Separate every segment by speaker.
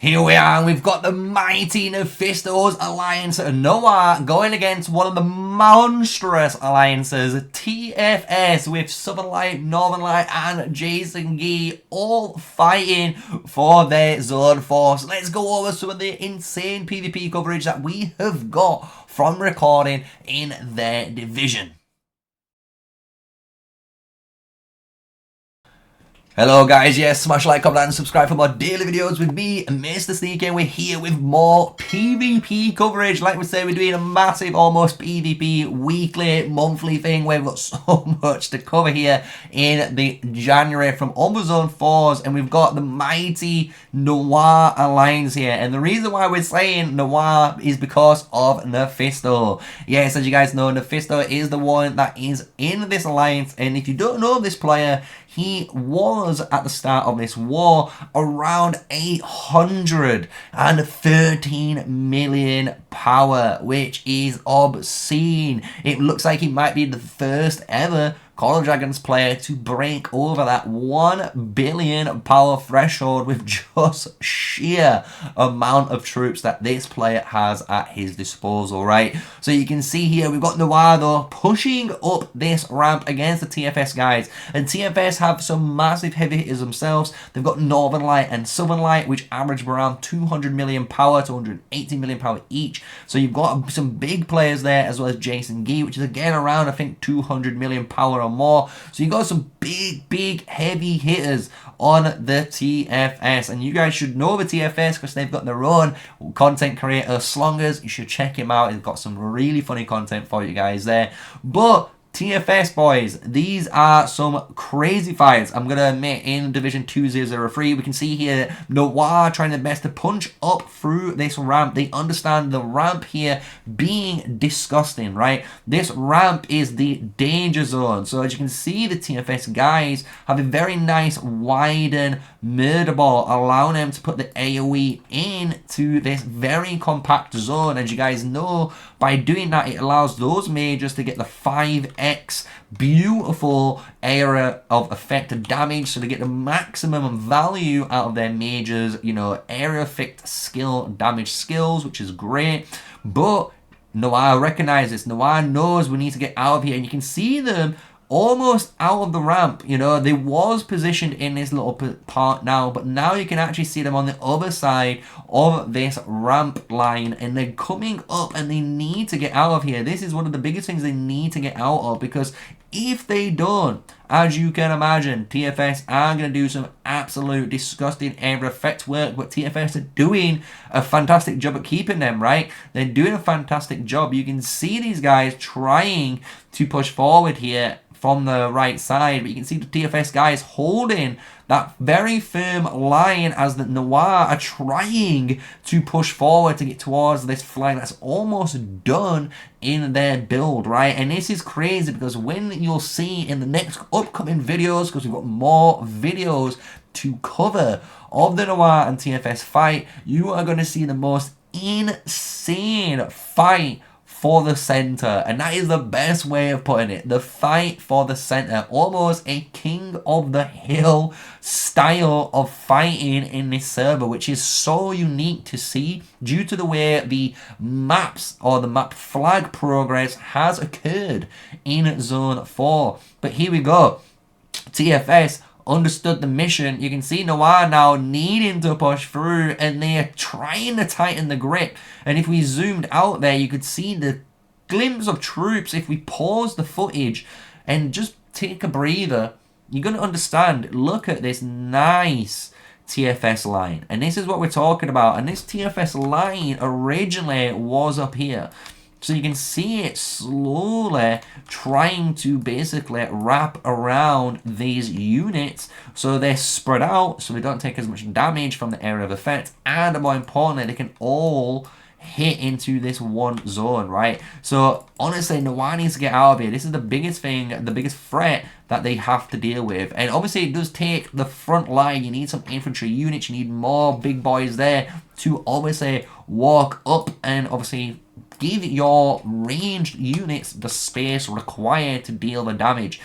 Speaker 1: Here we are, and we've got the mighty Nephisto's Alliance NOIR going against one of the monstrous alliances, TFS, with SouthernLight, NorthernLight, and MrSneakyy all fighting for their zone force. Let's go over some of the insane PvP coverage that we have got from recording in their division. Hello guys, yes, smash like, comment and subscribe for more daily videos with me, MrSneakyy, and we're here with more PvP coverage. Like we say, we're doing a massive, almost PvP weekly, monthly thing where we've got so much to cover here in the January from all the Zone 4s, and we've got the mighty NOIR Alliance here. And the reason why we're saying NOIR is because of Nephisto. Yes, as you guys know, Nephisto is the one that is in this alliance, and if you don't know this player, he was, at the start of this war, around 813 million power, which is obscene. It looks like he might be the first ever Call of Dragons player to break over that 1 billion power threshold with just sheer amount of troops that this player has at his disposal, right? So you can see here, we've got NOIR though pushing up this ramp against the TFS guys, and TFS have some massive heavy hitters themselves. They've got NorthernLight and SouthernLight, which average around 200 million power, 280 million power each. So you've got some big players there, as well as MrSneakyy, which is again around, I think, 200 million power or more. So you got some big heavy hitters on the TFS, and you guys should know the TFS because they've got their own content creator, Slongers. You should check him out. He's got some really funny content for you guys there. But TFS boys, these are some crazy fights. I'm gonna admit, in Division 2003, we can see here NOIR trying their best to punch up through this ramp. They understand the ramp here being disgusting, right? This ramp is the danger zone. So as you can see, the TFS guys have a very nice widen murder ball, allowing them to put the AoE into this very compact zone. As you guys know, by doing that, it allows those mages to get the 5x beautiful area of effective damage, so they get the maximum value out of their mages, you know, area effect skill damage skills, which is great. But NOIR recognizes, NOIR knows we need to get out of here, and you can see them almost out of the ramp. You know, they was positioned in this little part now, but now you can actually see them on the other side of this ramp line, and they're coming up, and they need to get out of here. This is one of the biggest things they need to get out of, because if they don't, as you can imagine, TFS are going to do some absolute disgusting area effect work, but TFS are doing a fantastic job at keeping them, right? They're doing a fantastic job. You can see these guys trying to push forward here from the right side, but you can see the TFS guys holding that very firm line as the NOIR are trying to push forward to get towards this flag that's almost done in their build, right? And this is crazy, because when you'll see in the next upcoming videos, because we've got more videos to cover of the NOIR and TFS fight, you are going to see the most insane fight for the center, and that is the best way of putting it. The fight for the center, almost a king of the hill style of fighting in this server, which is so unique to see due to the way the maps or the map flag progress has occurred in Zone 4. But here we go. TFS understood the mission. You can see NOIR now needing to push through, and they are trying to tighten the grip. And if we zoomed out there, you could see the glimpse of troops. If we pause the footage and just take a breather, you're going to understand. Look at this nice TFS line, and this is what we're talking about. And this TFS line originally was up here. So you can see it slowly trying to basically wrap around these units, so they're spread out, so they don't take as much damage from the area of effect, and more importantly, they can all hit into this one zone, right? So honestly, NOIR needs to get out of here. This is the biggest thing, the biggest threat that they have to deal with. And obviously it does take the front line. You need some infantry units, you need more big boys there to obviously walk up and obviously give your ranged units the space required to deal the damage.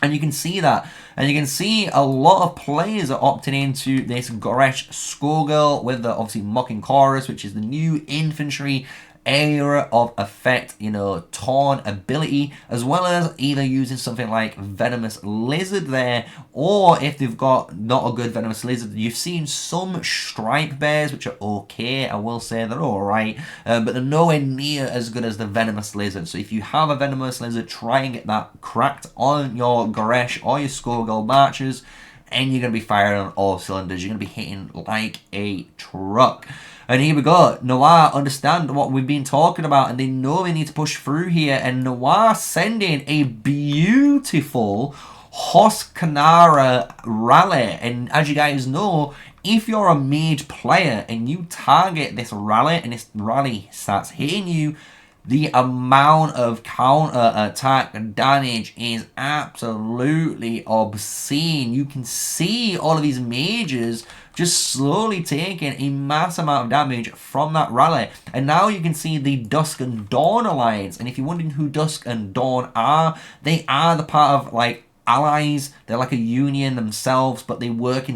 Speaker 1: And you can see that. And you can see a lot of players are opting into this Goresh Skullgirl with the obviously Mocking Chorus, which is the new infantry area of effect, you know, Torn ability, as well as either using something like Venomous Lizard there, or if they've got not a good Venomous Lizard, you've seen some Stripe Bears, which are okay, I will say they're alright, but they're nowhere near as good as the Venomous Lizard. So if you have a Venomous Lizard, try and get that cracked on your Goresh or your Skullgirl marchers, and you're going to be firing on all cylinders. You're going to be hitting like a truck. And here we go. Noir understand what we've been talking about, and they know they need to push through here. And Noir sending a beautiful Hoskanara rally. And as you guys know, if you're a mage player and you target this rally and this rally starts hitting you, the amount of counter attack damage is absolutely obscene. You can see all of these mages just slowly taking a mass amount of damage from that rally. And now you can see the Dusk and Dawn Alliance. And if you're wondering who Dusk and Dawn are, they are the part of like allies. They're like a union themselves, but they work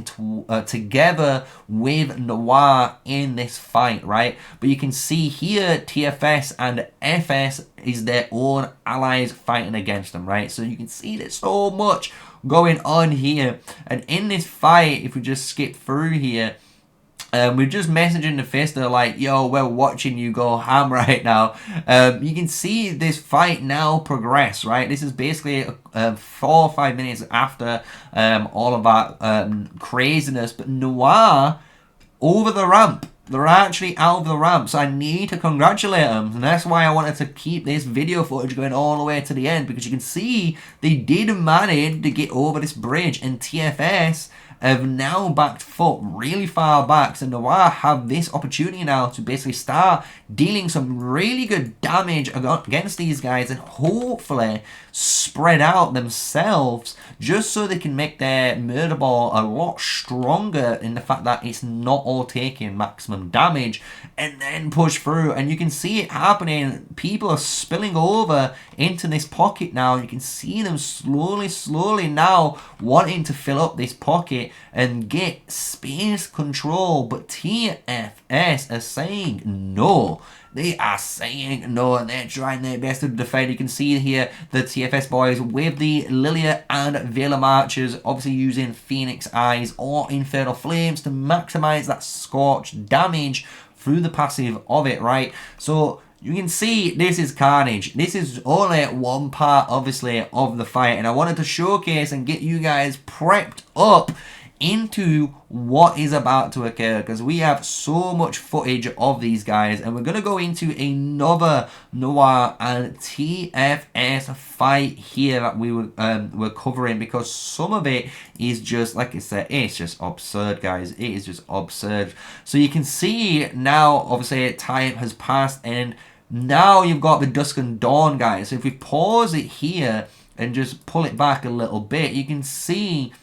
Speaker 1: together with Noir in this fight, right? But you can see here TFS and FS is their own allies fighting against them, right? So you can see there's so much going on here. And in this fight, if we just skip through here, we're just messaging Nephisto like, yo, we're watching you go ham right now. You can see this fight now progress, right? This is basically 4 or 5 minutes after all of that craziness. But Noir over the ramp. They're actually out of the ramp, so I need to congratulate them. And that's why I wanted to keep this video footage going all the way to the end, because you can see they did manage to get over this bridge, and TFS have now backed foot really far back. So Noir have this opportunity now to basically start dealing some really good damage against these guys and hopefully spread out themselves just so they can make their murder ball a lot stronger in the fact that it's not all taking maximum damage, and then push through. And you can see it happening. People are spilling over into this pocket now. You can see them slowly now wanting to fill up this pocket and get space control, but TFS are saying no. They are saying no, and they're trying their best to defend. You can see here the TFS boys with the Lilia and Vela Marchers, obviously using Phoenix Eyes or Infernal Flames to maximize that scorch damage through the passive of it, right? So you can see this is carnage. This is only one part, obviously, of the fight, and I wanted to showcase and get you guys prepped up into what is about to occur, because we have so much footage of these guys, and we're going to go into another Noir and TFS fight here that we're covering, because some of it is just, like I said, it's just absurd, guys. It is just absurd. So you can see now, obviously, time has passed, and now you've got the Dusk and Dawn guys. So if we pause it here and just pull it back a little bit, you can see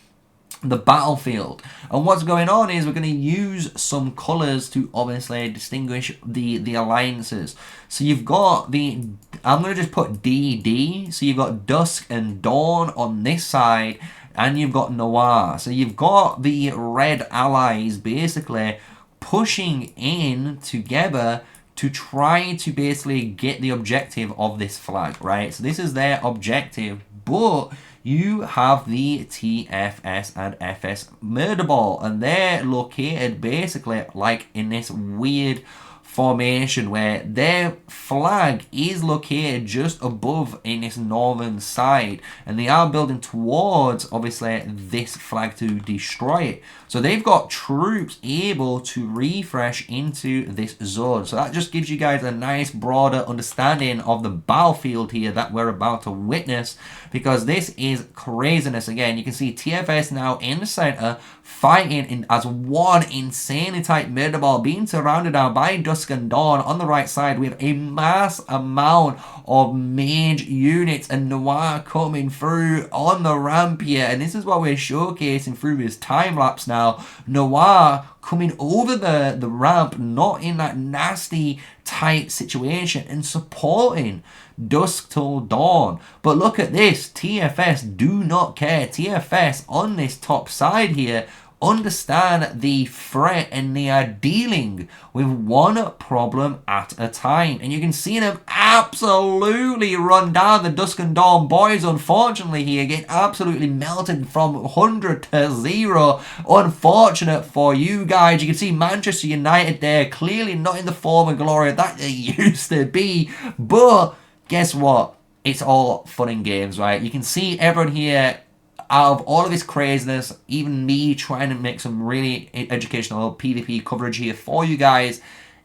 Speaker 1: the battlefield. And what's going on is we're going to use some colors to obviously distinguish the alliances. So you've got the, I'm going to just put DD, so you've got Dusk and Dawn on this side, and you've got Noir. So you've got the red allies basically pushing in together to try to basically get the objective of this flag, right? So this is their objective, but you have the TFS and FS murder ball, and they're located basically like in this weird formation where their flag is located just above in this northern side, and they are building towards obviously this flag to destroy it. So they've got troops able to refresh into this zone. So that just gives you guys a nice broader understanding of the battlefield here that we're about to witness, because this is craziness. Again, you can see TFS now in the center fighting as one insanely tight murder ball, being surrounded now by Dusk Dusk and Dawn. On the right side, we have a mass amount of mage units and Noir coming through on the ramp here. And this is what we're showcasing through this time lapse now. Noir coming over the ramp, not in that nasty tight situation, and supporting Dusk till Dawn. But look at this, TFS do not care. TFS on this top side here understand the threat, and they are dealing with one problem at a time. And you can see them absolutely run down the Dusk and Dawn boys. Unfortunately here, get absolutely melted from 100 to 0. Unfortunate for you guys. You can see Manchester United there, clearly not in the form of glory that they used to be. But guess what? It's all fun and games, right? You can see everyone here, out of all of this craziness, even me trying to make some really educational PvP coverage here for you guys,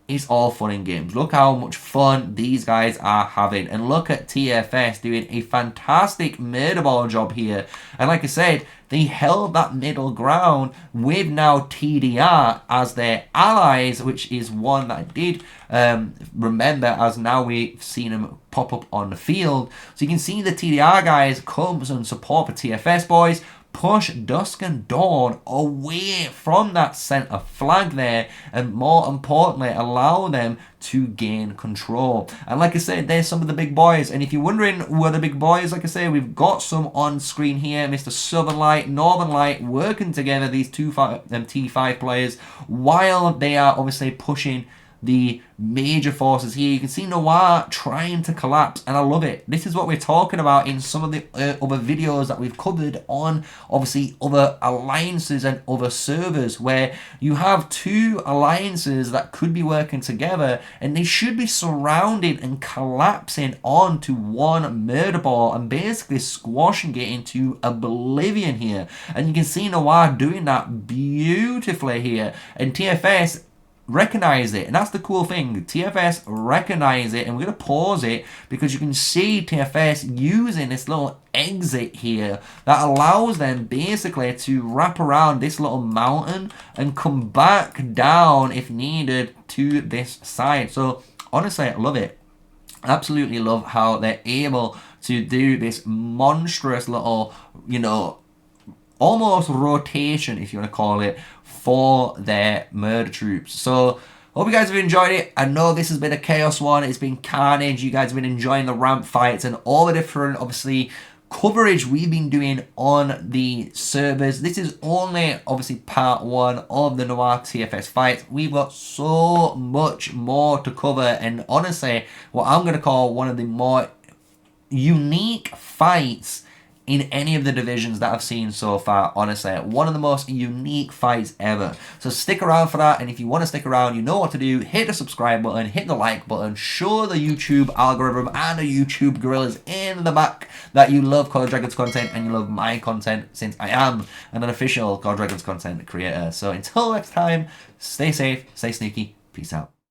Speaker 1: it's all fun and games. Look how much fun these guys are having. And look at TFS doing a fantastic murder ball job here. And like I said, they held that middle ground with now TDR as their allies, which is one that I did remember, as now we've seen them pop up on the field. So you can see the TDR guys come and support for TFS boys, push Dusk and Dawn away from that center flag there, and more importantly, allow them to gain control. And like I said, there's some of the big boys. And if you're wondering who are the big boys, like I say, we've got some on screen here. Mr. SouthernLight, NorthernLight working together, these two T5 players, while they are obviously pushing the major forces here. You can see Noir trying to collapse, and I love it. This is what we're talking about in some of the other videos that we've covered on obviously other alliances and other servers, where you have two alliances that could be working together and they should be surrounded and collapsing onto one murder ball and basically squashing it into oblivion here. And you can see Noir doing that beautifully here, and TFS recognize it. And that's the cool thing, TFS recognize it. And we're going to pause it because you can see TFS using this little exit here that allows them basically to wrap around this little mountain and come back down if needed to this side. So honestly, I love it. Absolutely love how they're able to do this monstrous little, you know, almost rotation, if you want to call it, for their murder troops. So hope you guys have enjoyed it. I know this has been a chaos one. It's been carnage. You guys have been enjoying the ramp fights and all the different, obviously, coverage we've been doing on the servers. This is only obviously part one of the Noir TFS fights. We've got so much more to cover, and honestly, what I'm going to call one of the more unique fights in any of the divisions that I've seen so far. Honestly, one of the most unique fights ever. So stick around for that, and if you want to stick around, you know what to do. Hit the subscribe button, hit the like button, show the YouTube algorithm and the YouTube gorillas in the back that you love Call of Dragons content and you love my content, since I am an official Call of Dragons content creator. So until next time, stay safe, stay sneaky, peace out.